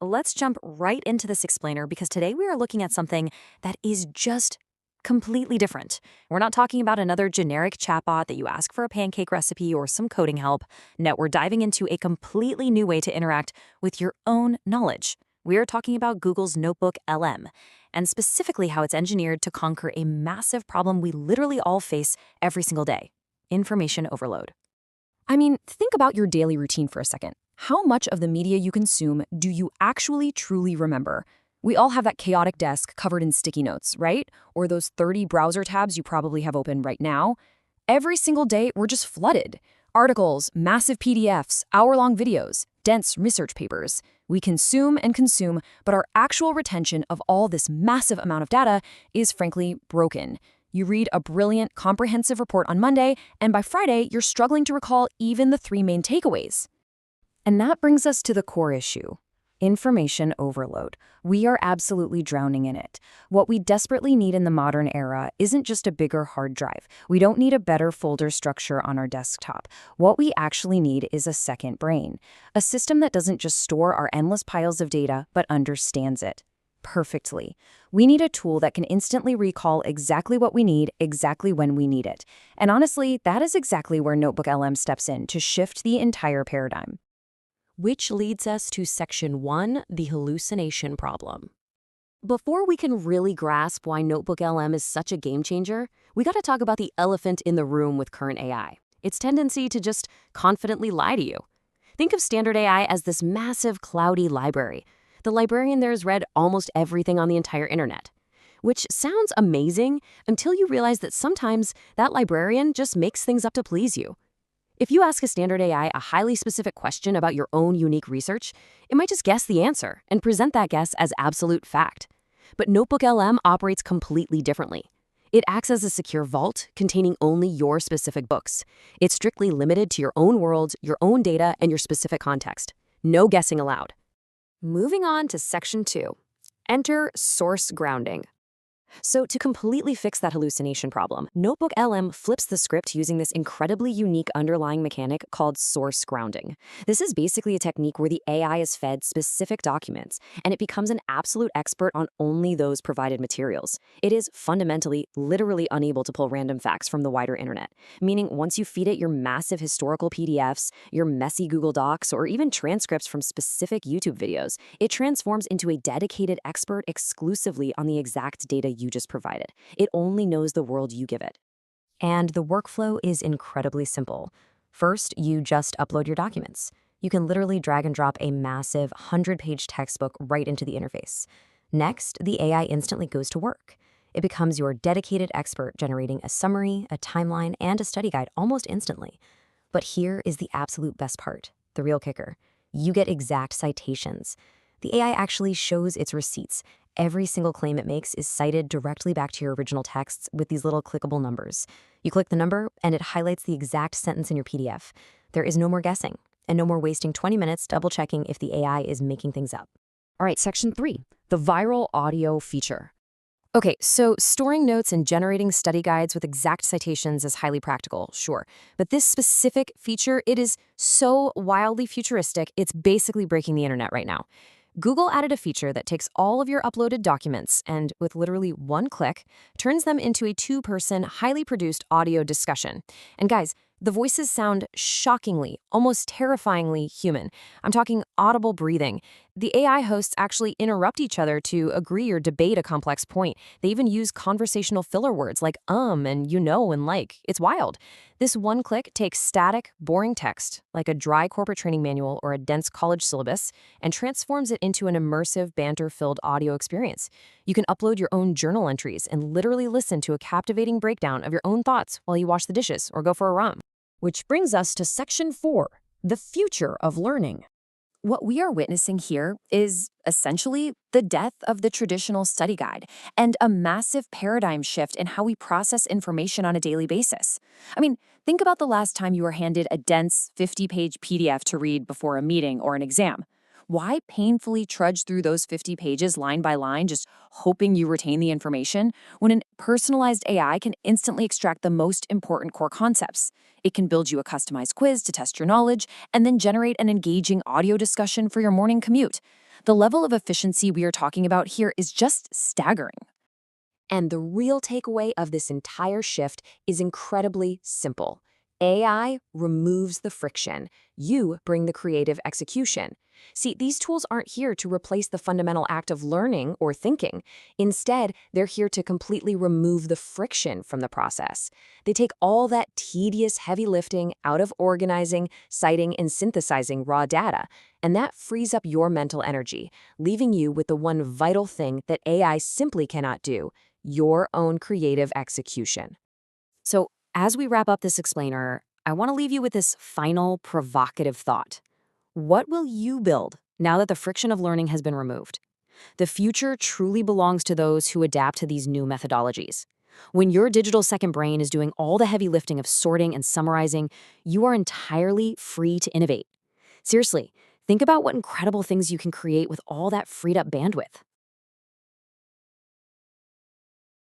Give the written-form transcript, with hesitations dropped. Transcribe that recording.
let's jump right into this explainer because today we are looking at something that is just completely different. We're not talking about another generic chatbot that you ask for a pancake recipe or some coding help. No, we're diving into a completely new way to interact with your own knowledge. We are talking about Google's NotebookLM, and specifically how it's engineered to conquer a massive problem we literally all face every single day: information overload. I mean, think about your daily routine for a second. How much of the media you consume do you actually truly remember? We all have that chaotic desk covered in sticky notes, right? Or those 30 browser tabs you probably have open right now. Every single day, we're just flooded. Articles, massive PDFs, hour-long videos, dense research papers. We consume and consume, but our actual retention of all this massive amount of data is frankly broken. You read a brilliant, comprehensive report on Monday, and by Friday, you're struggling to recall even the 3 main takeaways. And that brings us to the core issue: information overload. We are absolutely drowning in it. What we desperately need in the modern era isn't just a bigger hard drive. We don't need a better folder structure on our desktop. What we actually need is a second brain, a system that doesn't just store our endless piles of data, but understands it perfectly. We need a tool that can instantly recall exactly what we need, exactly when we need it. And honestly, that is exactly where NotebookLM steps in to shift the entire paradigm. Which leads us to Section 1, the hallucination problem. Before we can really grasp why NotebookLM is such a game changer, we gotta talk about the elephant in the room with current AI: its tendency to just confidently lie to you. Think of standard AI as this massive, cloudy library. The librarian there has read almost everything on the entire internet. Which sounds amazing until you realize that sometimes that librarian just makes things up to please you. If you ask a standard AI a highly specific question about your own unique research, it might just guess the answer and present that guess as absolute fact. But NotebookLM operates completely differently. It acts as a secure vault containing only your specific books. It's strictly limited to your own world, your own data, and your specific context. No guessing allowed. Moving on to Section 2. Enter source grounding. So to completely fix that hallucination problem, NotebookLM flips the script using this incredibly unique underlying mechanic called source grounding. This is basically a technique where the AI is fed specific documents, and it becomes an absolute expert on only those provided materials. It is fundamentally, literally unable to pull random facts from the wider internet, meaning once you feed it your massive historical PDFs, your messy Google Docs, or even transcripts from specific YouTube videos, it transforms into a dedicated expert exclusively on the exact data you just provided. It only knows the world you give it. And the workflow is incredibly simple. First, you just upload your documents. You can literally drag and drop a massive 100-page textbook right into the interface. Next, the AI instantly goes to work. It becomes your dedicated expert, generating a summary, a timeline, and a study guide almost instantly. But here is the absolute best part, the real kicker. You get exact citations. The AI actually shows its receipts. Every single claim it makes is cited directly back to your original texts with these little clickable numbers. You click the number, and it highlights the exact sentence in your PDF. There is no more guessing, and no more wasting 20 minutes double-checking if the AI is making things up. All right, Section 3, the viral audio feature. Okay, so storing notes and generating study guides with exact citations is highly practical, sure. But this specific feature, it is so wildly futuristic, it's basically breaking the internet right now. Google added a feature that takes all of your uploaded documents and, with literally one click, turns them into a 2-person, highly produced audio discussion. And guys, the voices sound shockingly, almost terrifyingly human. I'm talking audible breathing. The AI hosts actually interrupt each other to agree or debate a complex point. They even use conversational filler words like and you know and like. It's wild. This one click takes static, boring text, like a dry corporate training manual or a dense college syllabus, and transforms it into an immersive, banter-filled audio experience. You can upload your own journal entries and literally listen to a captivating breakdown of your own thoughts while you wash the dishes or go for a run. Which brings us to Section 4, the future of learning. What we are witnessing here is essentially the death of the traditional study guide and a massive paradigm shift in how we process information on a daily basis. I mean, think about the last time you were handed a dense 50-page PDF to read before a meeting or an exam. Why painfully trudge through those 50 pages line by line, just hoping you retain the information, when a personalized AI can instantly extract the most important core concepts? It can build you a customized quiz to test your knowledge, and then generate an engaging audio discussion for your morning commute. The level of efficiency we are talking about here is just staggering. And the real takeaway of this entire shift is incredibly simple. AI removes the friction. You bring the creative execution. See, these tools aren't here to replace the fundamental act of learning or thinking. Instead, they're here to completely remove the friction from the process. They take all that tedious heavy lifting out of organizing, citing, and synthesizing raw data, and that frees up your mental energy, leaving you with the one vital thing that AI simply cannot do: your own creative execution. So, as we wrap up this explainer, I want to leave you with this final provocative thought. What will you build now that the friction of learning has been removed? The future truly belongs to those who adapt to these new methodologies. When your digital second brain is doing all the heavy lifting of sorting and summarizing, you are entirely free to innovate. Seriously, think about what incredible things you can create with all that freed up bandwidth.